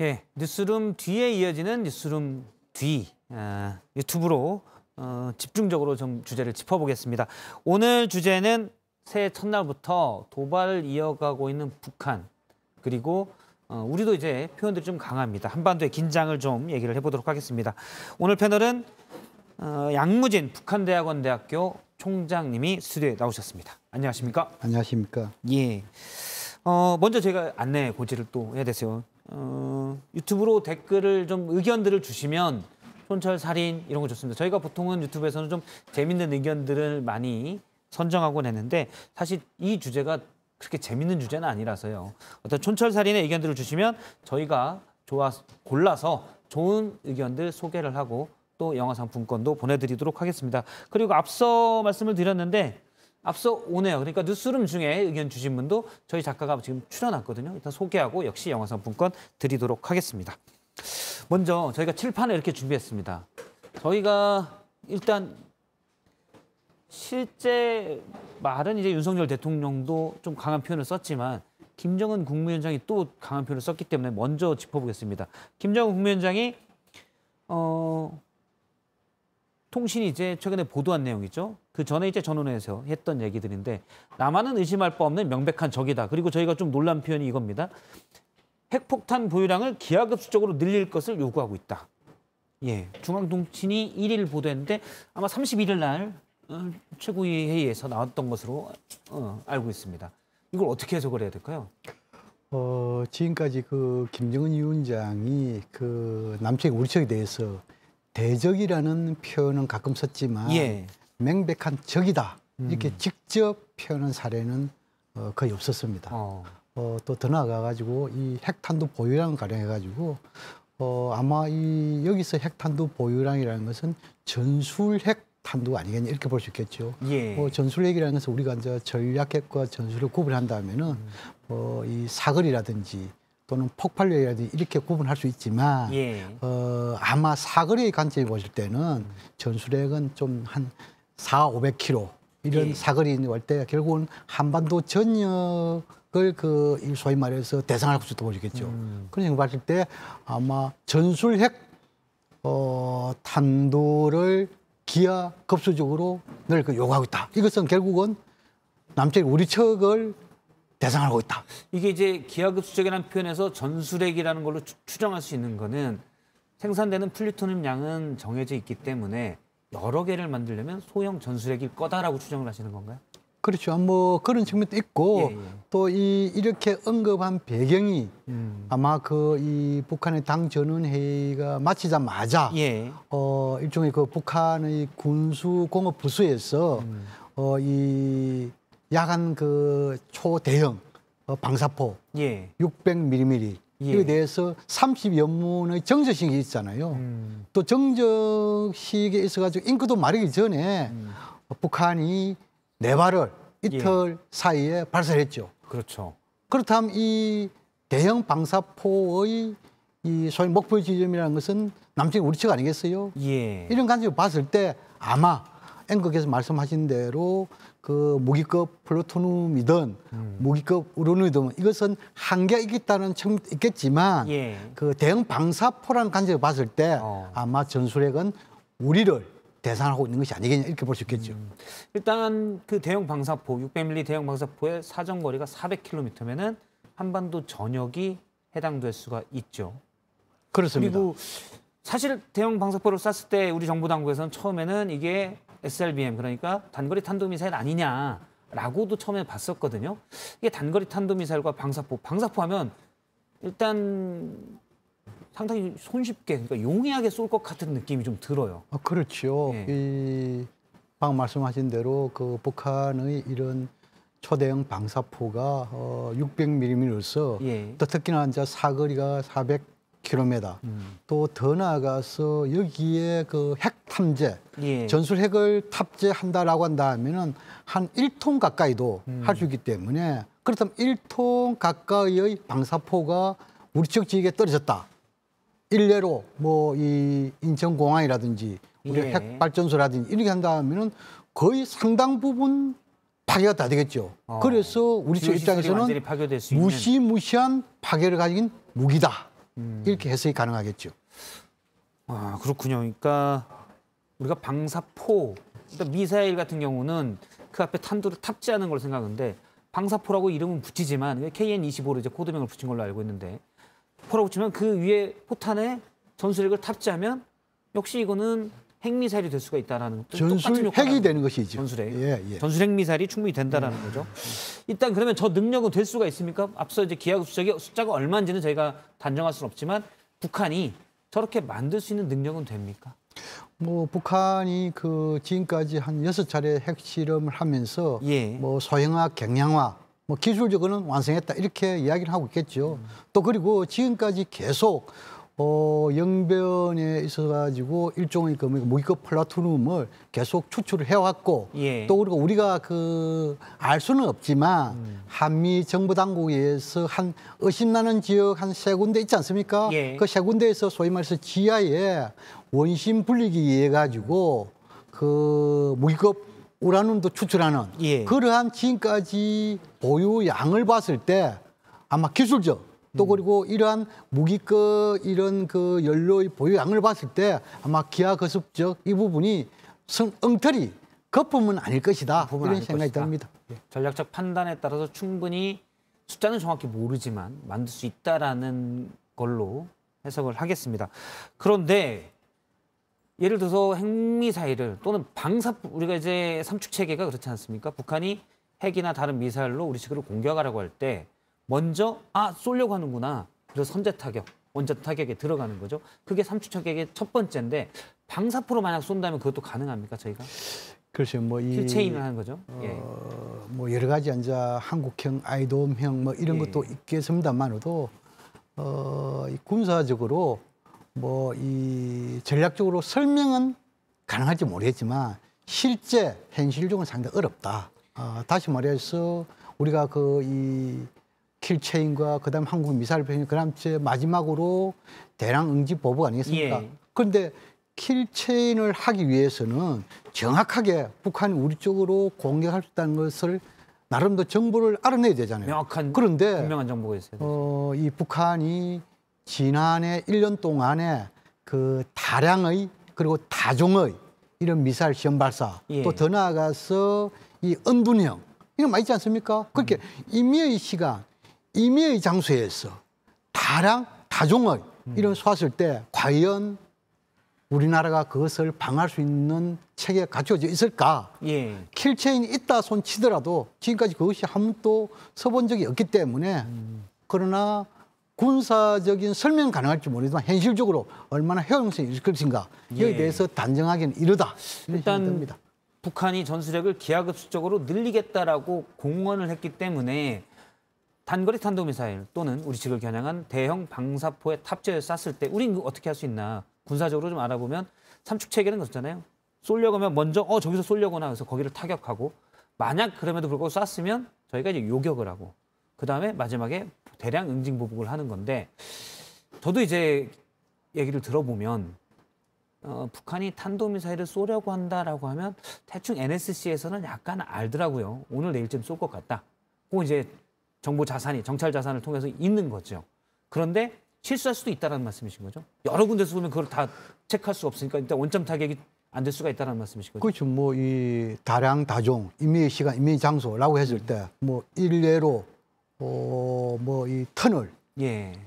예, 뉴스룸 뒤에 이어지는 뉴스룸 뒤 유튜브로 집중적으로 좀 주제를 짚어보겠습니다. 오늘 주제는 새해 첫날부터 도발을 이어가고 있는 북한, 그리고 우리도 이제 표현들이 좀 강합니다. 한반도의 긴장을 좀 얘기를 해보도록 하겠습니다. 오늘 패널은 양무진 북한대학원대학교 총장님이 스튜디오에 나오셨습니다. 안녕하십니까? 안녕하십니까? 예. 먼저 제가 안내 고지를 또 해야 돼서요. 유튜브로 댓글을 좀 의견들을 주시면 촌철 살인 이런 거 좋습니다. 저희가 보통은 유튜브에서는 좀 재밌는 의견들을 많이 선정하곤 했는데 사실 이 주제가 그렇게 재밌는 주제는 아니라서요. 어떤 촌철 살인의 의견들을 주시면 저희가 골라서 좋은 의견들 소개를 하고 또 영화 상품권도 보내드리도록 하겠습니다. 그리고 앞서 말씀을 드렸는데 앞서 오네요. 그러니까 뉴스룸 중에 의견 주신 분도 저희 작가가 지금 출연했거든요. 일단 소개하고 역시 영화 상품권 드리도록 하겠습니다. 먼저 저희가 칠판을 이렇게 준비했습니다. 저희가 일단 실제 말은 이제 윤석열 대통령도 좀 강한 표현을 썼지만 김정은 국무위원장이 또 강한 표현을 썼기 때문에 먼저 짚어보겠습니다. 김정은 국무위원장이 통신이 이제 최근에 보도한 내용이죠. 그 전에 이제 전원회에서 했던 얘기들인데 남한은 의심할 바 없는 명백한 적이다. 그리고 저희가 좀 놀란 표현이 이겁니다. 핵폭탄 보유량을 기하급수적으로 늘릴 것을 요구하고 있다. 예, 중앙통신이 1일 보도했는데 아마 31일 날 최고위 회의에서 나왔던 것으로 알고 있습니다. 이걸 어떻게 해석을 해야 될까요? 지금까지 그 김정은 위원장이 그 남측의 우리 측에 대해서 대적이라는 표현은 가끔 썼지만 예. 명백한 적이다 이렇게 직접 표현한 사례는 거의 없었습니다. 또 더 나아가가지고 이 핵탄두 보유량 가령해가지고 아마 이 여기서 핵탄두 보유량이라는 것은 전술핵 탄두 아니겠냐 이렇게 볼 수 있겠죠. 예. 전술핵이라는 것은 우리가 이제 전략핵과 전술핵 구분한다면은 이 사거리라든지 또는 폭발력이라든지 이렇게 구분할 수 있지만 예. 아마 사거리의 관점에 보실 때는 전술핵은 좀 한 400-500km 이런 예. 사거리 할 때 결국은 한반도 전역을 그 소위 말해서 대상할 수도 보시겠죠. 그런 식으로 봤을 때 아마 전술핵 탄두를 기하급수적으로 늘 요구하고 있다. 이것은 결국은 남측 우리 측을 대상하고 있다. 이게 이제 기하급수적이라는 표현에서 전술핵이라는 걸로 추정할 수 있는 거는 생산되는 플루토늄 양은 정해져 있기 때문에 여러 개를 만들려면 소형 전술핵일 거다라고 추정을 하시는 건가요? 그렇죠. 뭐 그런 측면도 있고 예, 예. 또 이렇게 언급한 배경이 아마 이 북한의 당 전원 회의가 마치자마자 예. 일종의 그 북한의 군수 공업 부수에서 이 야간 그 초대형 방사포 예. 600mm 예. 이에 대해서 30여 문의 정저식이 있잖아요. 또 정저식에 있어가지고 인구도 마르기 전에 북한이 4발을 이틀 사이에 발사했죠. 그렇죠. 그렇다면 이 대형 방사포의 이 소위 목표 지점이라는 것은 남측 우리 측 아니겠어요? 예. 이런 관점을 봤을 때 아마 앵커께서 말씀하신 대로 그 무기급 플루토늄이든 무기급 우라늄이든 이것은 한계가 있다는 측면도 있겠지만 예. 그 대형 방사포라는 관점을 봤을 때 아마 전술핵은 우리를 대상하고 있는 것이 아니겠냐 이렇게 볼 수 있겠죠. 일단 그 대형 방사포 600mm 대형 방사포의 사정거리가 400km면은 한반도 전역이 해당될 수가 있죠. 그렇습니다. 그리고 사실 대형 방사포를 쐈을 때 우리 정부 당국에서는 처음에는 이게 SLBM 그러니까 단거리 탄도미사일 아니냐라고도 처음에 봤었거든요. 이게 단거리 탄도미사일과 방사포하면 일단 상당히 손쉽게 그러니까 용이하게 쏠 것 같은 느낌이 좀 들어요. 그렇죠. 예. 이 방금 말씀하신 대로 그 북한의 이런 초대형 방사포가 600mm로서 예. 또 특히나 이제 사거리가 400km 또 더 나아가서 여기에 그 핵 탐재 예. 전술핵을 탑재한다라고 한다면은 한 1톤 가까이도 할 수 있기 때문에 그렇다면 1톤 가까이의 방사포가 우리 측 지역에 떨어졌다. 일례로 뭐 이 인천공항이라든지 우리 예. 핵발전소라든지 이렇게 한다면은 거의 상당 부분 파괴가 다 되겠죠. 그래서 우리 측 주요 시설이 입장에서는 완전히 파괴될 수 있는. 무시무시한 파괴를 가진 무기다. 이렇게 해석이 가능하겠죠. 아, 그렇군요. 그러니까 우리가 방사포, 그러니까 미사일 같은 경우는 그 앞에 탄두를 탑재하는 걸 생각하는데 방사포라고 이름은 붙이지만 KN-25로 이제 코드명을 붙인 걸로 알고 있는데 포라고 붙이면 그 위에 포탄에 전술핵을 탑재하면 역시 이거는 핵미사일이 될 수가 있다라는 전술핵이 되는 것이죠. 전술핵. 예. 전술핵 미사일이 충분히 된다라는 거죠. 일단 그러면 저 능력은 될 수가 있습니까? 앞서 이제 기하급 숫자가 얼마인지는 저희가 단정할 수는 없지만 북한이 저렇게 만들 수 있는 능력은 됩니까? 뭐 북한이 그 지금까지 한 6차례 핵실험을 하면서 예. 뭐 소형화, 경량화, 뭐 기술적으로는 완성했다 이렇게 이야기를 하고 있겠죠. 또 그리고 지금까지 계속 영변에 있어가지고 일종의 그 무기급 플라토늄을 계속 추출을 해왔고 예. 또 그리고 우리가 그 알 수는 없지만 한미 정보 당국에서 한 의심나는 지역 한 3군데 있지 않습니까? 예. 그 3군데에서 소위 말해서 지하에 원심 분리기 위해 가지고 그 무기급 우라늄도 추출하는 예. 그러한 지금까지 보유량을 봤을 때 아마 기술적 또 그리고 이러한 무기급 이런 그 연료의 보유량을 봤을 때 아마 기하급수적 이 부분이 엉터리 거품은 아닐 것이다 이런 생각이 듭니다. 전략적 판단에 따라서 충분히 숫자는 정확히 모르지만 만들 수 있다라는 걸로 해석을 하겠습니다. 그런데 예를 들어서 핵미사일을 또는 우리가 이제 삼축 체계가 그렇지 않습니까? 북한이 핵이나 다른 미사일로 우리 측으로 공격하라고 할 때 먼저 쏘려고 하는구나. 그래서 선제 타격, 원전 타격에 들어가는 거죠. 그게 삼축 체계의 첫 번째인데 방사포로 만약 쏜다면 그것도 가능합니까 저희가? 글쎄요, 뭐 이 킬체인을 하는 거죠. 뭐 여러 가지 이제 한국형, 아이돔형 뭐 이런 것도 있겠습니다만도 이 군사적으로 뭐 이 전략적으로 설명은 가능할지 모르겠지만 실제 현실적으로 상당히 어렵다. 다시 말해서 우리가 그 이 킬체인과 그다음 한국 미사일 배치 그다음 마지막으로 대량 응집 보복 아니겠습니까? 예. 그런데 킬체인을 하기 위해서는 정확하게 북한이 우리 쪽으로 공격할 수 있다는 것을 나름대로 정보를 알아내야 되잖아요. 명확한, 그런데 분명한 정보가 있어야 돼요. 이 북한이 지난해 1년 동안에 그 다량의 그리고 다종의 이런 미사일 시험 발사 또 더 나아가서 이 은둔형 이런 거 있지 않습니까? 그렇게 임의의 시간, 임의의 장소에서 다량, 다종의 이런 쏘았을 때 과연 우리나라가 그것을 방어할 수 있는 체계가 갖춰져 있을까? 킬체인이 있다 손 치더라도 지금까지 그것이 한 번도 써본 적이 없기 때문에 그러나 군사적인 설명은 가능할지 모르지만 현실적으로 얼마나 효용성이 있을 것인가 여기에 대해서 단정하기는 이르다. 일단 북한이 전술핵을 기하급수적으로 늘리겠다라고 공언을 했기 때문에 단거리 탄도미사일 또는 우리 측을 겨냥한 대형 방사포에 탑재해서 쐈을 때 우리는 어떻게 할 수 있나 군사적으로 좀 알아보면 삼축 체계는 그렇잖아요. 쏘려고 하면 먼저 저기서 쏘려고나 해서 거기를 타격하고 만약 그럼에도 불구하고 쐈으면 저희가 이제 요격을 하고 그다음에 마지막에 대량 응징 보복을 하는 건데 저도 이제 얘기를 들어보면 북한이 탄도미사일을 쏘려고 한다라고 하면 대충 NSC에서는 약간 알더라고요. 오늘 내일쯤 쏠 것 같다. 그건 이제 정보 자산이 정찰 자산을 통해서 있는 거죠. 그런데 실수할 수도 있다는 말씀이신 거죠. 여러 군데서 쏘면 그걸 다 체크할 수 없으니까 일단 원점 타격이 안 될 수가 있다는 말씀이신 거죠. 그렇죠. 뭐 이 다량 다종, 임의의 시간, 임의의 장소라고 했을 때 뭐 일례로 뭐 이 터널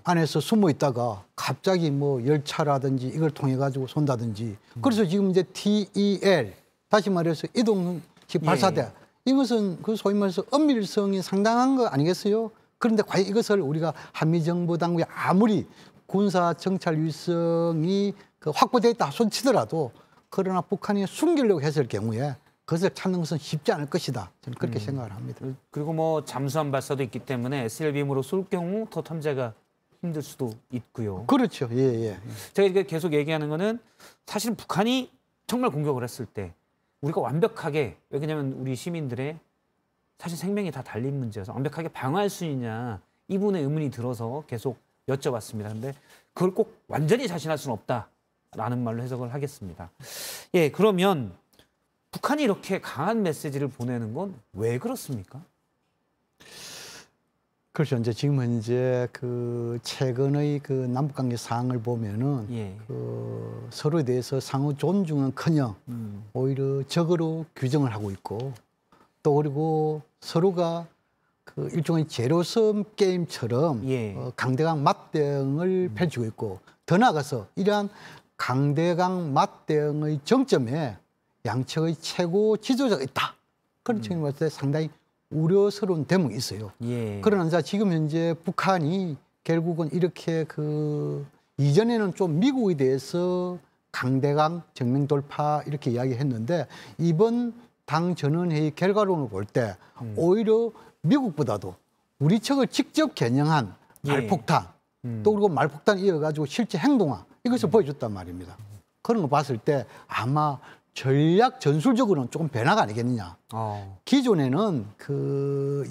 안에서 숨어 있다가 갑자기 뭐 열차라든지 이걸 통해 가지고 쏜다든지 그래서 지금 이제 TEL 다시 말해서 이동식 발사대 이것은 그 소위 말해서 엄밀성이 상당한 거 아니겠어요? 그런데 과연 이것을 우리가 한미 정보 당국이 아무리 군사 정찰 위성이 확보돼 있다 손치더라도 그러나 북한이 숨기려고 했을 경우에 그것을 찾는 것은 쉽지 않을 것이다. 저는 그렇게 생각을 합니다. 그리고 뭐 잠수함 발사도 있기 때문에 SLBM으로 쏠 경우 더 탐지가 힘들 수도 있고요. 그렇죠. 예. 제가 계속 얘기하는 거는 사실은 북한이 정말 공격을 했을 때 우리가 완벽하게 왜냐하면 우리 시민들의 사실 생명이 다 달린 문제여서 완벽하게 방어할 수 있냐 이 부분에 의문이 들어서 계속 여쭤봤습니다. 그런데 그걸 꼭 완전히 자신할 수는 없다라는 말로 해석을 하겠습니다. 그러면 북한이 이렇게 강한 메시지를 보내는 건 왜 그렇습니까? 그렇죠. 이제 지금 현재 그 최근의 그 남북관계 상황을 보면은 예. 그 서로에 대해서 상호 존중은커녕 오히려 적으로 규정을 하고 있고 또 그리고 서로가 그 일종의 제로섬 게임처럼 예. 강대강 맞대응을 펼치고 있고 더 나아가서 이러한 강대강 맞대응의 정점에 양측의 최고 지도자가 있다. 그런 측면에서 봤을 때 상당히 우려스러운 대목이 있어요. 예. 그러나 지금 현재 북한이 결국은 이렇게 그 이전에는 좀 미국에 대해서 강대강 정면 돌파 이렇게 이야기했는데 이번 당 전원회의 결과론을 볼 때 오히려 미국보다도 우리 측을 직접 겨냥한 말폭탄 또 그리고 말폭탄 이어가지고 실제 행동화 이것을 보여줬단 말입니다. 그런 거 봤을 때 아마 전략 전술적으로는 조금 변화가 아니겠느냐. 기존에는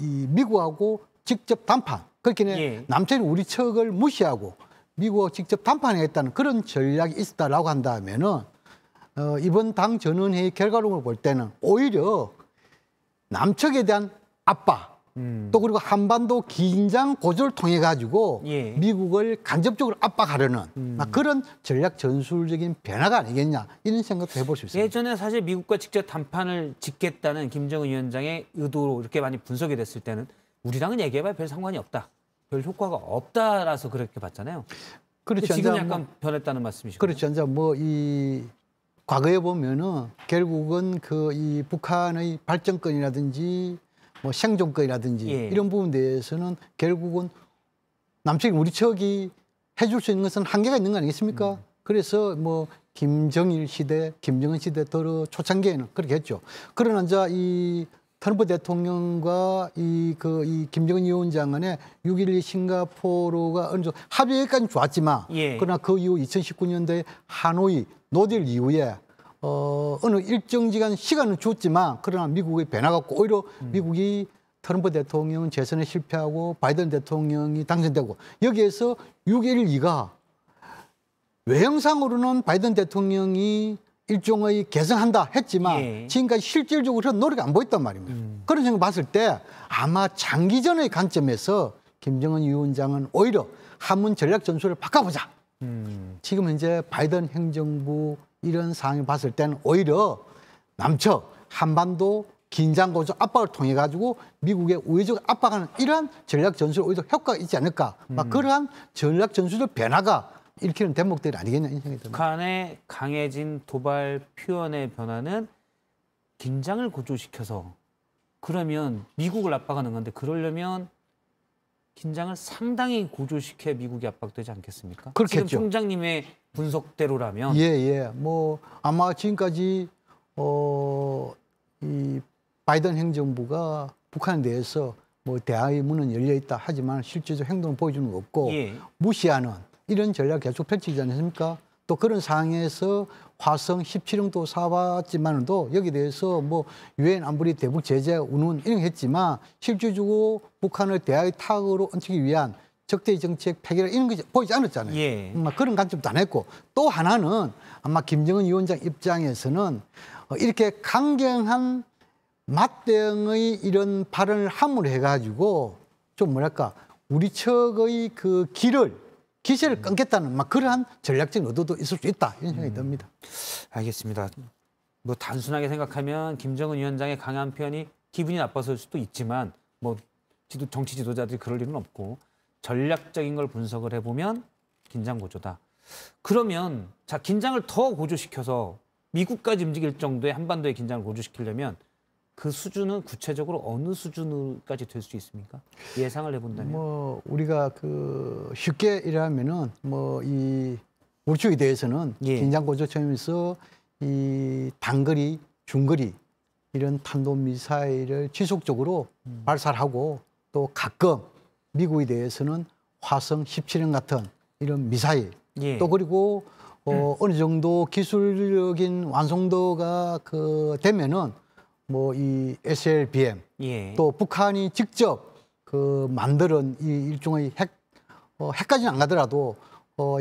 이 미국하고 직접 담판, 그렇게 남측이 우리 측을 무시하고 미국하고 직접 담판하겠다는 그런 전략이 있었다라고 한다면은 이번 당 전원회의 결과론을 볼 때는 오히려 남측에 대한 압박, 또 그리고 한반도 긴장 고조를 통해 가지고 미국을 간접적으로 압박하려는 그런 전략 전술적인 변화가 아니겠냐 이런 생각도 해볼 수 있습니다. 예전에 사실 미국과 직접 담판을 짓겠다는 김정은 위원장의 의도로 이렇게 많이 분석이 됐을 때는 우리랑은 얘기해봐야 별 상관이 없다, 별 효과가 없다라서 그렇게 봤잖아요. 그렇죠. 지금 약간 변했다는 말씀이시죠? 그렇죠. 이제 이 과거에 보면은 결국은 이 북한의 발전권이라든지 생존권이라든지 이런 부분에 대해서는 결국은 남측이 우리 측이 해줄 수 있는 것은 한계가 있는 거 아니겠습니까? 그래서 김정일 시대, 김정은 시대 들어 초창기에는 그렇게 했죠. 그러나 이제 이 트럼프 대통령과 이 김정은 위원장 간의 6.12 싱가포르가 어느 정도 합의까지는 좋았지만 그러나 그 이후 2019년도에 하노이 노딜 이후에 어느 일정 기간 시간은 줬지만 그러나 미국의 변화가 오히려 미국이 트럼프 대통령은 재선에 실패하고 바이든 대통령이 당선되고 여기에서 6.12가 외형상으로는 바이든 대통령이 일종의 개선한다 했지만 지금까지 실질적으로 그런 노력이 안 보였단 말입니다. 그런 생각 봤을 때 아마 장기전의 관점에서 김정은 위원장은 오히려 한문 전략 전술을 바꿔보자. 지금 현재 바이든 행정부 이런 상황을 봤을 때는 오히려 남측 한반도 긴장 고조 압박을 통해 가지고 미국의 우회적 압박하는 이러한 전략 전술 오히려 효과가 있지 않을까. 그러한 전략 전술의 변화가 일으키는 대목들이 아니겠냐 이런 생각이 듭니다. 북한의 강해진 도발 표현의 변화는 긴장을 고조시켜서 그러면 미국을 압박하는 건데 그러려면 긴장을 상당히 고조시켜 미국이 압박되지 않겠습니까? 그렇겠죠. 지금 총장님의 분석대로라면 아마 지금까지 이 바이든 행정부가 북한에 대해서 대화의 문은 열려 있다 하지만 실제적 행동을 보여주는 거 없고 무시하는 이런 전략 계속 펼치지 않습니까? 또 그런 상황에서 화성 17형도 쏴봤지만도 여기에 대해서 유엔 안보리 대북 제재 운운 이런 거 했지만 실질적으로 북한을 대화의 타격으로 얹히기 위한 적대의 정책 폐기를 이런 것이 보이지 않았잖아요. 그런 관점도 안 했고 또 하나는 아마 김정은 위원장 입장에서는 이렇게 강경한 맞대응의 이런 발언을 함으로 해가지고 좀 우리 측의 기세를 끊겠다는 그러한 전략적인 의도도 있을 수 있다 이런 생각이 듭니다. 알겠습니다. 단순하게 생각하면 김정은 위원장의 강한 표현이 기분이 나빠서일 수도 있지만 정치 지도자들이 그럴 일은 없고 전략적인 걸 분석을 해보면 긴장 고조다. 그러면 긴장을 더 고조시켜서 미국까지 움직일 정도의 한반도의 긴장을 고조시키려면 그 수준은 구체적으로 어느 수준까지 될 수 있습니까? 예상을 해본다면. 우리가 쉽게 이러면은 이 우리 측에 대해서는 긴장 고조 측면에서 이 단거리, 중거리 이런 탄도미사일을 지속적으로 발사하고 또 가끔 미국에 대해서는 화성 17형 같은 이런 미사일 또 그리고 어느 정도 기술적인 완성도가 되면은 이 SLBM 또 북한이 직접 만드는 이 일종의 핵까지는 안 가더라도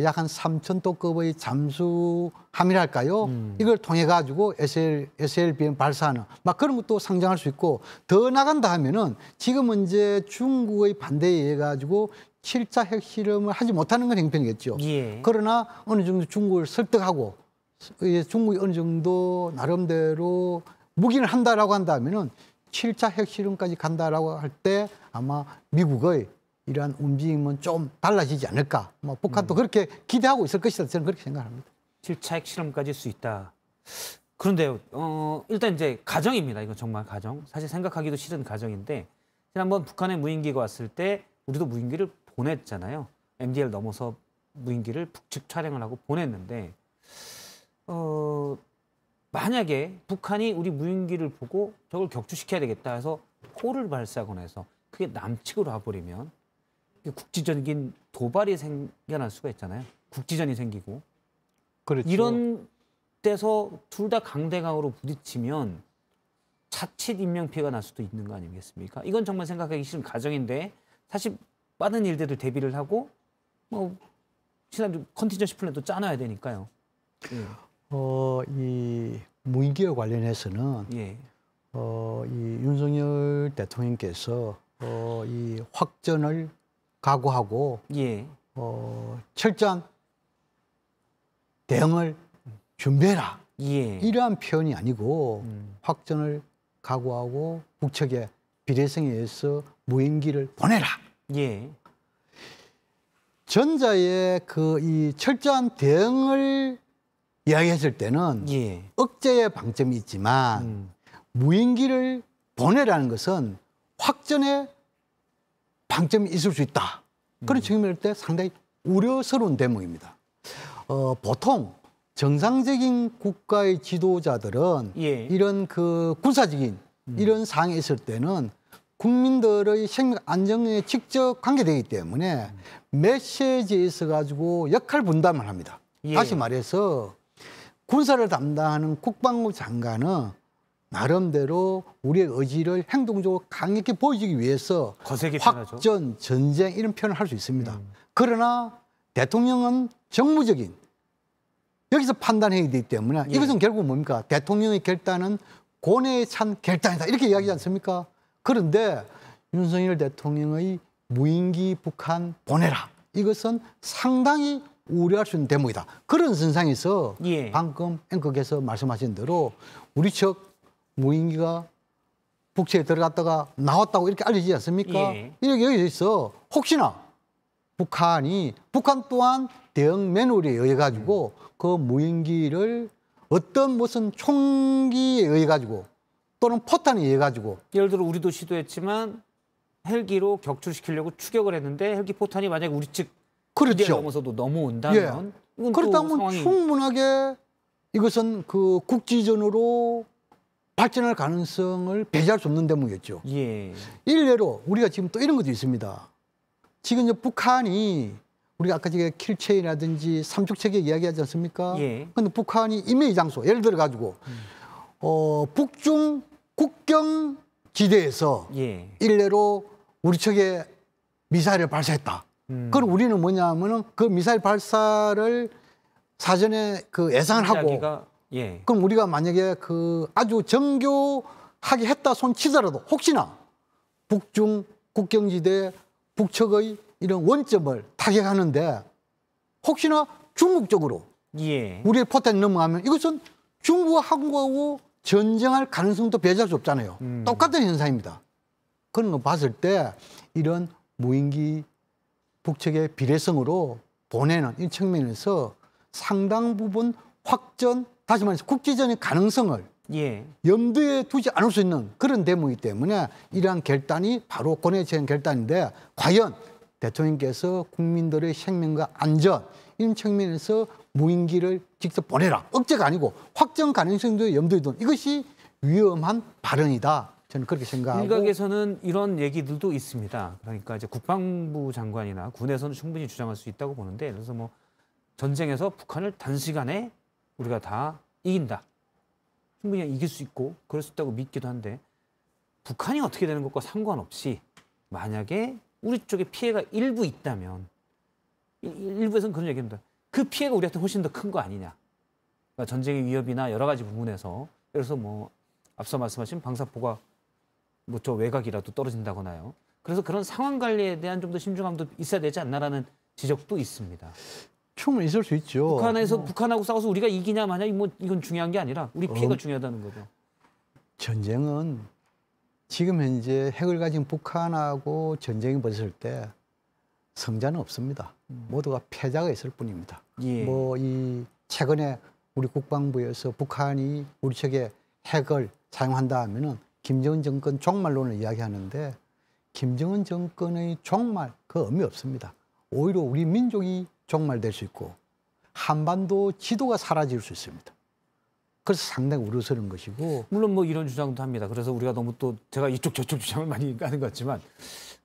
약 한 3,000도급의 잠수함이랄까요? 이걸 통해 가지고 SLBM 발사하는 막 그런 것도 상정할 수 있고 더 나간다 하면은 지금은 이제 중국의 반대에 의해 가지고 7차 핵실험을 하지 못하는 건 행편이겠죠. 예. 그러나 어느 정도 중국을 설득하고 중국이 어느 정도 나름대로 무기를 한다라고 한다면은 7차 핵실험까지 간다라고 할 때 아마 미국의 이러한 움직임은 좀 달라지지 않을까. 뭐 북한도 그렇게 기대하고 있을 것이다. 저는 그렇게 생각합니다. 7차 핵실험까지 수 있다. 그런데요, 일단 이제 가정입니다. 이건 정말 가정. 사실 생각하기도 싫은 가정인데 지난번 북한의 무인기가 왔을 때 우리도 무인기를 보냈잖아요. MDL 넘어서 무인기를 북측 촬영을 하고 보냈는데 만약에 북한이 우리 무인기를 보고 저걸 격추시켜야 되겠다 해서 포를 발사하거나 해서 그게 남측으로 와버리면 국지적인 도발이 생겨날 수가 있잖아요. 국지전이 생기고. 그렇죠. 이런 데서 둘 다 강대강으로 부딪히면 자칫 인명피해가 날 수도 있는 거 아니겠습니까? 이건 정말 생각하기 싫은 가정인데 사실 많은 일들을 대비를 하고 뭐 지난주 컨티전시 플랜도 짜놔야 되니까요. 예. 이 무인기와 관련해서는 예. 이 윤석열 대통령께서 이 확전을 각오하고 예. 철저한 대응을 준비해라. 예. 이러한 표현이 아니고 확전을 각오하고 북측에 비례성에 의해서 무인기를 보내라. 예. 전자의 그 이 철저한 대응을 이야기했을 때는 예. 억제의 방점이 있지만 무인기를 보내라는 것은 확전의 방점이 있을 수 있다. 그런 측면일 때 상당히 우려스러운 대목입니다. 보통 정상적인 국가의 지도자들은 예. 이런 그 군사적인 이런 상황이 있을 때는 국민들의 생명 안정에 직접 관계되기 때문에 메시지에 있어 가지고 역할 분담을 합니다. 예. 다시 말해서 군사를 담당하는 국방부 장관은 나름대로 우리의 의지를 행동적으로 강력히 보여주기 위해서 거세게 표현하죠. 확전, 전쟁 이런 표현을 할 수 있습니다. 그러나 대통령은 정무적인 여기서 판단해야 되기 때문에 예. 이것은 결국 뭡니까? 대통령의 결단은 고뇌에 찬 결단이다. 이렇게 이야기하지 않습니까? 그런데 윤석열 대통령의 무인기 북한 보내라. 이것은 상당히 우려할 수 있는 대목이다. 그런 선상에서 예. 방금 앵커께서 말씀하신 대로 우리 측 무인기가 북측에 들어갔다가 나왔다고 이렇게 알려지지 않습니까? 예. 이렇게 여기서 혹시나 북한 또한 대응 매뉴얼에 의해 가지고 그 무인기를 어떤 무슨 총기에 의해 가지고 또는 포탄에 의해 가지고 예를 들어 우리도 시도했지만 헬기로 격추시키려고 추격을 했는데 헬기 포탄이 만약에 우리 측 그렇죠. 넘어서도 넘어온다면 이건 또 그렇다면 상황이 충분하게 이것은 그 국지전으로 발전할 가능성을 배제할 수 없는 대목이었죠. 예. 일례로 우리가 지금 또 이런 것도 있습니다. 지금 이제 북한이 우리가 아까 제가 킬체이라든지 삼축체계 이야기하지 않습니까? 예. 근데 북한이 임의의 장소 예를 들어 가지고 북중 국경 지대에서 예. 일례로 우리 측에 미사일을 발사했다. 그럼 우리는 뭐냐면은 그 미사일 발사를 사전에 그 예상을 하고 이야기가, 예. 그럼 우리가 만약에 그 아주 정교하게 했다 손 치더라도 혹시나 북중 국경지대 북측의 이런 원점을 타격하는데 혹시나 중국 쪽으로 예. 우리의 포탄이 넘어가면 이것은 중국과 한국하고 전쟁할 가능성도 배제할 수 없잖아요. 똑같은 현상입니다. 그런 거 봤을 때 이런 무인기 북측의 비례성으로 보내는 이 측면에서 상당 부분 확전, 다시 말해서 국지전의 가능성을 예. 염두에 두지 않을 수 있는 그런 대목이기 때문에 이러한 결단이 바로 고뇌적인 결단인데 과연 대통령께서 국민들의 생명과 안전 이런 측면에서 무인기를 직접 보내라. 억제가 아니고 확정 가능성도 염두에 둔 이것이 위험한 발언이다. 저는 그렇게 생각하고. 일각에서는 이런 얘기들도 있습니다. 그러니까 이제 국방부 장관이나 군에서는 충분히 주장할 수 있다고 보는데 그래서 뭐 전쟁에서 북한을 단시간에 우리가 다 이긴다. 충분히 이길 수 있고 그럴 수 있다고 믿기도 한데 북한이 어떻게 되는 것과 상관없이 만약에 우리 쪽에 피해가 일부 있다면 일부에서는 그런 얘기입니다. 그 피해가 우리한테 훨씬 더 큰 거 아니냐. 그러니까 전쟁의 위협이나 여러 가지 부분에서 그래서 뭐 앞서 말씀하신 방사포가 뭐 저 외곽이라도 떨어진다거나요. 그래서 그런 상황 관리에 대한 좀 더 신중함도 있어야 되지 않나라는 지적도 있습니다. 충분히 있을 수 있죠. 북한하고 싸워서 우리가 이기냐 마냐 뭐 이건 중요한 게 아니라 우리 피해가 중요하다는 거죠. 전쟁은 지금 현재 핵을 가진 북한하고 전쟁이 벌어질 때 성자는 없습니다. 모두가 패자가 있을 뿐입니다. 예. 뭐 이 최근에 우리 국방부에서 북한이 우리 측에 핵을 사용한다 하면은 김정은 정권 종말론을 이야기하는데 김정은 정권의 종말 그 의미 없습니다. 오히려 우리 민족이 종말될 수 있고 한반도 지도가 사라질 수 있습니다. 그래서 상당히 우려스러운 것이고 물론 뭐 이런 주장도 합니다. 그래서 우리가 너무 또 제가 이쪽 저쪽 주장을 많이 하는 것 같지만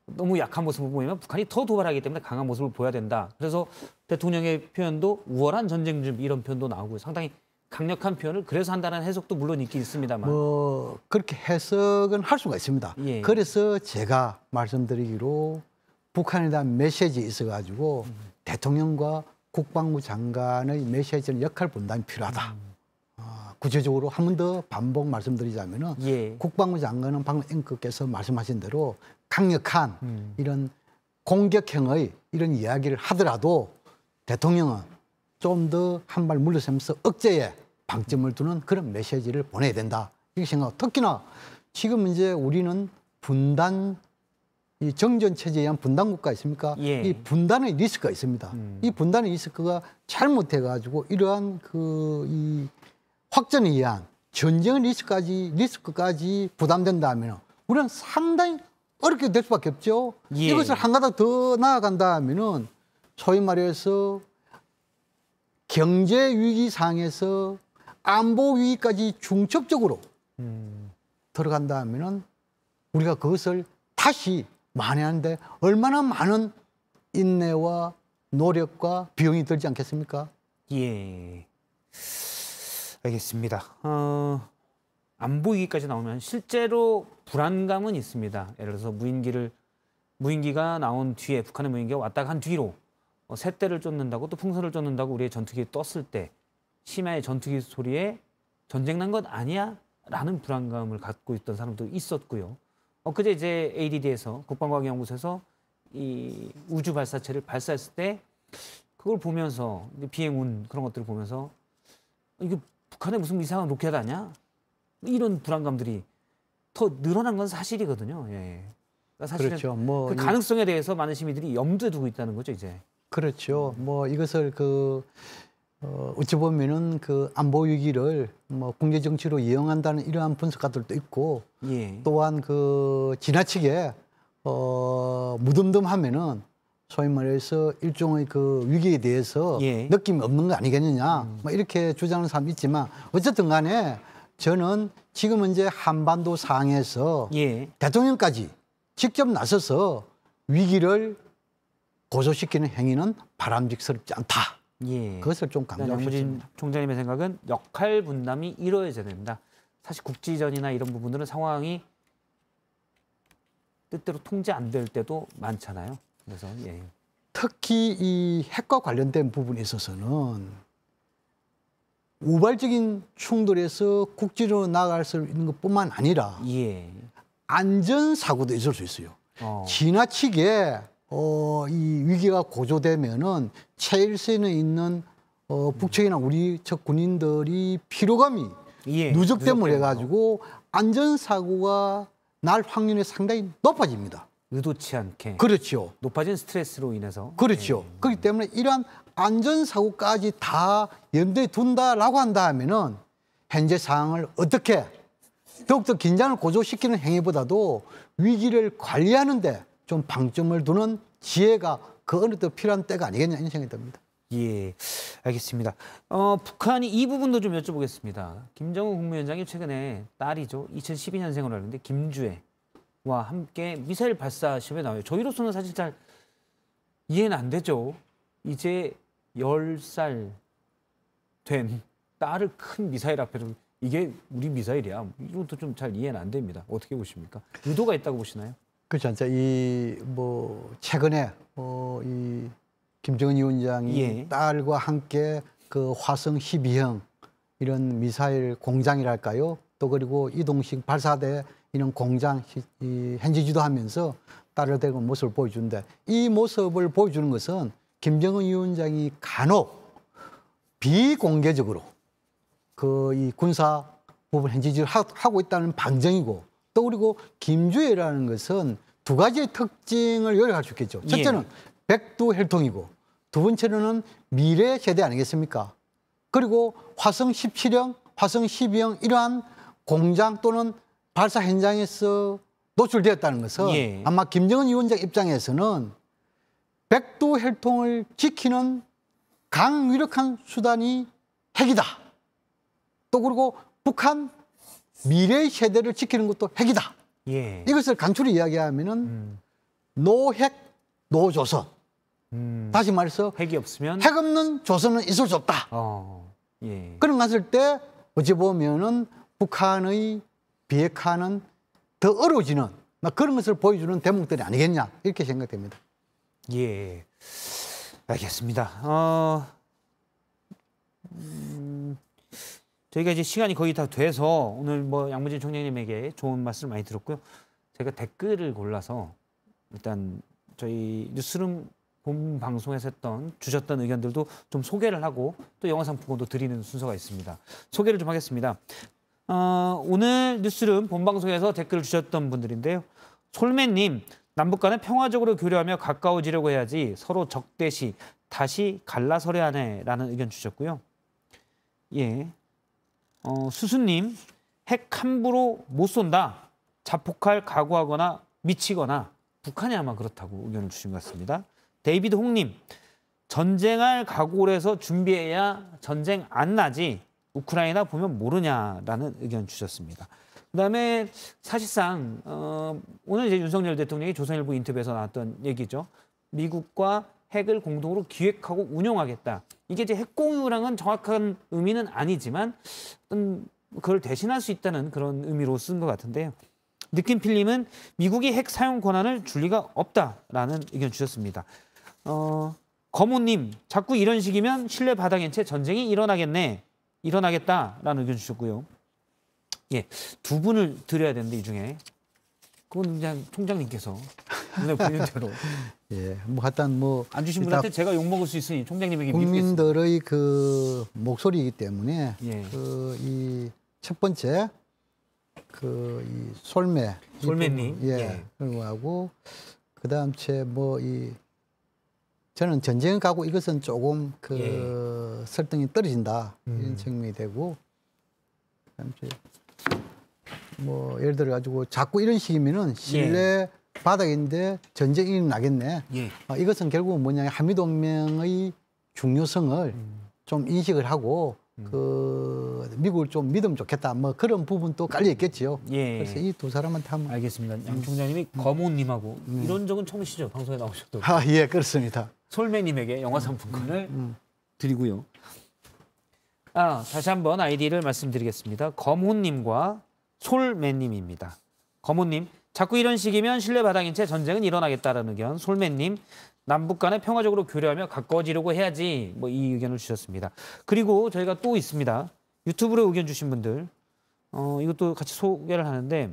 너무 약한 모습을 보이면 북한이 더 도발하기 때문에 강한 모습을 보여야 된다. 그래서 대통령의 표현도 우월한 전쟁 준비 이런 표현도 나오고 상당히 강력한 표현을 그래서 한다는 해석도 물론 있긴 있습니다만. 뭐 그렇게 해석은 할 수가 있습니다. 예. 그래서 제가 말씀드리기로 북한에 대한 메시지에 있어가지고 대통령과 국방부 장관의 메시지는 역할 분담이 필요하다. 구체적으로 한 번 더 반복 말씀드리자면은 예. 국방부 장관은 방금 앵커께서 말씀하신 대로 강력한 이런 공격형의 이런 이야기를 하더라도 대통령은 좀 더 한 발 물러서면서 억제에 방점을 두는 그런 메시지를 보내야 된다. 이렇게 생각하고 특히나 지금 이제 우리는 분단 이 정전 체제에 의한 분단 국가 있습니까? 예. 이 분단의 리스크가 있습니다. 이 분단의 리스크가 잘못해 가지고 이러한 이 확전에 의한 전쟁의 리스크까지 부담된다면 우리는 상당히 어렵게 될 수밖에 없죠. 예. 이것을 한 가닥 더 나아간다면은 소위 말해서 경제 위기 상에서 안보 위기까지 중첩적으로 들어간다면은 우리가 그것을 다시 만회하는데 얼마나 많은 인내와 노력과 비용이 들지 않겠습니까? 예. 알겠습니다. 안보 위기까지 나오면 실제로 불안감은 있습니다. 예를 들어서 무인기가 나온 뒤에 북한의 무인기가 왔다가 한 뒤로 새떼를 쫓는다고 또 풍선을 쫓는다고 우리의 전투기에 떴을 때 심야의 전투기 소리에 전쟁 난 것 아니야? 라는 불안감을 갖고 있던 사람도 있었고요. 그제 이제 ADD에서 국방과학연구소에서 이 우주 발사체를 발사했을 때 그걸 보면서 비행운 그런 것들을 보면서 이게 북한에 무슨 이상한 로켓 아니야? 이런 불안감들이 더 늘어난 건 사실이거든요. 예. 그러니까 사실은 그렇죠. 뭐 그 가능성에 대해서 많은 시민들이 염두에 두고 있다는 거죠, 이제. 그렇죠. 뭐 이것을 어찌 보면은 안보 위기를 뭐 국제 정치로 이용한다는 이러한 분석가들도 있고 예. 또한 지나치게 무덤덤하면은 소위 말해서 일종의 위기에 대해서 예. 느낌이 없는 거 아니겠느냐 뭐 이렇게 주장하는 사람이 있지만 어쨌든 간에 저는 지금 현재 한반도 상에서 예. 대통령까지 직접 나서서 위기를 고조시키는 행위는 바람직스럽지 않다. 예. 그것을 좀 강조하고 양무진 싶습니다. 총장님의 생각은 역할 분담이 이루어져야 된다. 사실 국지전이나 이런 부분들은 상황이 뜻대로 통제 안 될 때도 많잖아요. 그래서 예. 특히 이 핵과 관련된 부분에 있어서는 우발적인 충돌에서 국지로 나갈 수 있는 것뿐만 아니라 예. 안전사고도 있을 수 있어요. 지나치게 이 위기가 고조되면은 최일선에 있는 북측이나 우리 측 군인들이 피로감이 예. 누적됨을 해가지고 안전사고가 날 확률이 상당히 높아집니다. 의도치 않게 그렇죠. 높아진 스트레스로 인해서 그렇죠. 예. 그렇기 때문에 이러한 안전사고까지 다 염두에 둔다라고 한다면은 현재 상황을 어떻게 더욱더 긴장을 고조시키는 행위보다도 위기를 관리하는데 좀 방점을 두는 지혜가 그 어느 때 필요한 때가 아니겠냐 이런 생각이 듭니다. 예, 알겠습니다. 북한이 이 부분도 좀 여쭤보겠습니다. 김정은 국무위원장이 최근에 딸이죠. 2012년생으로 알는데 김주애와 함께 미사일 발사 시험에 나와요. 저희로서는 사실 잘 이해는 안 되죠. 이제 10살 된 딸을 큰 미사일 앞에서 이게 우리 미사일이야. 이것도 좀 잘 이해는 안 됩니다. 어떻게 보십니까? 의도가 있다고 보시나요? 그렇지 않죠. 최근에 이 김정은 위원장이 예. 딸과 함께 그 화성 12형 이런 미사일 공장이랄까요? 또 그리고 이동식 발사대 이런 공장 현지 지도하면서 딸을 데리고 모습을 보여주는데 이 모습을 보여주는 것은 김정은 위원장이 간혹 비공개적으로 그 이 군사 부분 현지 지도를 하고 있다는 방증이고 또 그리고 김주애라는 것은 두 가지의 특징을 요약할 수 있겠죠. 첫째는 백두혈통이고 두 번째로는 미래 세대 아니겠습니까? 그리고 화성 17형, 화성 12형 이러한 공장 또는 발사 현장에서 노출되었다는 것은 아마 김정은 위원장 입장에서는 백두혈통을 지키는 강위력한 수단이 핵이다. 또 그리고 북한 미래의 세대를 지키는 것도 핵이다. 이것을 간추리 이야기하면은 노핵, 노조선. 다시 말해서 핵이 없으면 핵 없는 조선은 있을 수 없다. 그런 거 했을 때 어찌 보면은 북한의 비핵화는 더 어려워지는 그런 것을 보여주는 대목들이 아니겠냐 이렇게 생각됩니다. 예, 알겠습니다. 저희가 이제 시간이 거의 다 돼서 오늘 뭐 양문진 총장님에게 좋은 말씀 많이 들었고요. 제가 댓글을 골라서 일단 저희 뉴스룸 본 방송에서 주셨던 의견들도 좀 소개를 하고 또 영화 상품권도 드리는 순서가 있습니다. 소개를 좀 하겠습니다. 오늘 뉴스룸 본 방송에서 댓글을 주셨던 분들인데요. 솔매님, 남북 간에 평화적으로 교류하며 가까워지려고 해야지 서로 적대시 다시 갈라서려 하네라는 의견 주셨고요. 예, 수수님, 핵 함부로 못 쏜다. 자폭할 각오하거나 미치거나 북한이 아마 그렇다고 의견을 주신 것 같습니다. 데이비드 홍님, 전쟁할 각오를 해서 준비해야 전쟁 안 나지. 우크라이나 보면 모르냐라는 의견 주셨습니다. 그다음에 사실상 오늘 이제 윤석열 대통령이 조선일보 인터뷰에서 나왔던 얘기죠. 미국과 핵을 공동으로 기획하고 운용하겠다. 이게 이제 핵 공유랑은 정확한 의미는 아니지만 그걸 대신할 수 있다는 그런 의미로 쓴 것 같은데요. 느낌필님은 미국이 핵 사용 권한을 줄 리가 없다라는 의견 주셨습니다. 거모님, 자꾸 이런 식이면 신뢰 바닥인 채 전쟁이 일어나겠다라는 의견 주셨고요. 예, 두 분을 드려야 되는데 이 중에 그건 그냥 총장님께서 눈에 보이는 대로. 예, 뭐 하여튼 뭐 안 주신 분한테 제가 욕 먹을 수 있으니 총장님에게 국민들의 그 목소리이기 때문에 예. 그 이 첫 번째 그 이 솔매님 예, 그리고 하고 그다음 뭐 이 저는 전쟁 가고 이것은 조금 그 설득이 떨어진다 이런 측면이 되고 그다음 뭐 예를 들어 가지고 자꾸 이런 식이면은 신뢰 바닥인데 전쟁이 나겠네. 이것은 결국은 뭐냐 한미동맹의 중요성을 좀 인식을 하고 그 미국을 좀 믿으면 좋겠다. 뭐 그런 부분도 깔려 있겠지요. 그래서 이 두 사람한테 한번 알겠습니다. 양 총장님이 거모님하고 이런 적은 처음이시죠? 방송에 나오셔도. 예, 그렇습니다. 솔매님에게 영화 상품권을 드리고요. 다시 한번 아이디를 말씀드리겠습니다. 검호님과 솔매님입니다. 검호님, 자꾸 이런 식이면 신뢰 바닥인 채 전쟁은 일어나겠다라는 의견. 솔매님, 남북 간에 평화적으로 교류하며 가까워지려고 해야지. 뭐 이 의견을 주셨습니다. 그리고 저희가 또 있습니다. 유튜브로 의견 주신 분들. 이것도 같이 소개를 하는데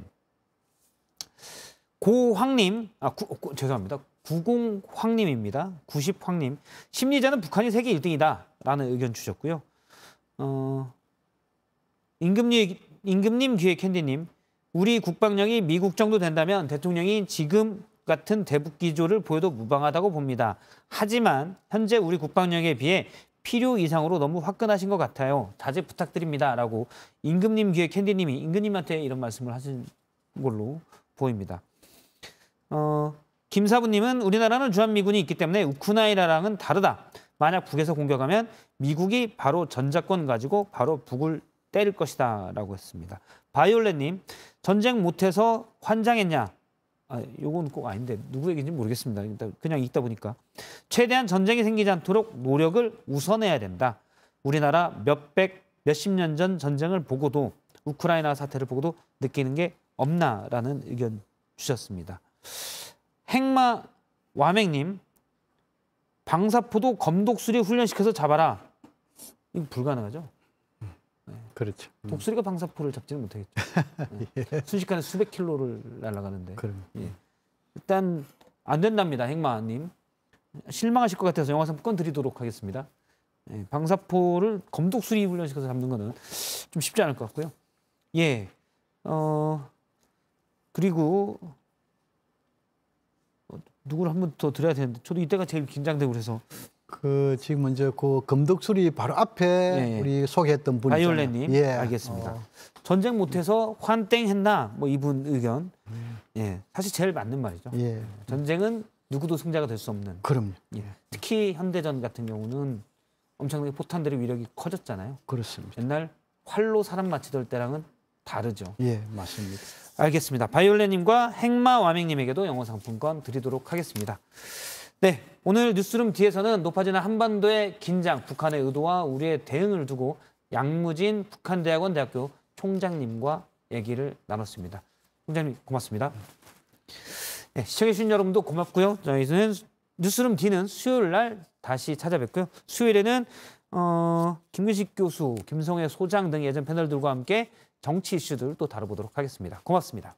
고황님, 죄송합니다. 90황님입니다. 90황님. 심리자는 북한이 세계 1등이다. 라는 의견 주셨고요. 임금님 귀에 캔디님. 우리 국방력이 미국 정도 된다면 대통령이 지금 같은 대북 기조를 보여도 무방하다고 봅니다. 하지만 현재 우리 국방력에 비해 필요 이상으로 너무 화끈하신 것 같아요. 자제 부탁드립니다. 라고 임금님 귀에 캔디님이 임금님한테 이런 말씀을 하신 걸로 보입니다. 김사부님은 우리나라는 주한미군이 있기 때문에 우크라이나랑은 다르다. 만약 북에서 공격하면 미국이 바로 전자권 가지고 바로 북을 때릴 것이다. 라고 했습니다. 바이올렛님, 전쟁 못해서 환장했냐? 요건 꼭 아닌데 누구 얘기인지 모르겠습니다. 그냥 읽다 보니까. 최대한 전쟁이 생기지 않도록 노력을 우선해야 된다. 우리나라 몇십 년 전 전쟁을 보고도 우크라이나 사태를 보고도 느끼는 게 없나라는 의견 주셨습니다. 행마 와맹님, 방사포도 검독수리 훈련시켜서 잡아라. 이거 불가능하죠. 그렇죠. 독수리가 방사포를 잡지는 못하겠죠. 예. 순식간에 수백 킬로를 날아가는데. 그럼. 예. 일단 안 된답니다, 행마님. 실망하실 것 같아서 영화상품권 드리도록 하겠습니다. 예, 방사포를 검독수리 훈련시켜서 잡는 거는 좀 쉽지 않을 것 같고요. 예. 그리고 누구를 한 번 더 드려야 되는데 저도 이때가 제일 긴장되고 그래서 지금 먼저 그 검독수리 바로 앞에 예. 우리 소개했던 분 바이올렛님 예. 알겠습니다. 전쟁 못해서 환땡했나 뭐 이분 의견. 예, 사실 제일 맞는 말이죠. 예. 전쟁은 누구도 승자가 될 수 없는. 그럼요. 예. 특히 현대전 같은 경우는 엄청나게 포탄들의 위력이 커졌잖아요. 그렇습니다. 옛날 활로 사람 맞히던 때랑은 다르죠. 예, 맞습니다. 알겠습니다. 바이올렛님과 행마와맹님에게도 영어 상품권 드리도록 하겠습니다. 네, 오늘 뉴스룸 뒤에서는 높아지는 한반도의 긴장, 북한의 의도와 우리의 대응을 두고 양무진 북한대학원 대학교 총장님과 얘기를 나눴습니다. 총장님 고맙습니다. 네, 시청해주신 여러분도 고맙고요. 저희는 뉴스룸 D는 수요일 날 다시 찾아뵙고요. 수요일에는 김근식 교수, 김성애 소장 등 예전 패널들과 함께 정치 이슈들 또 다뤄보도록 하겠습니다. 고맙습니다.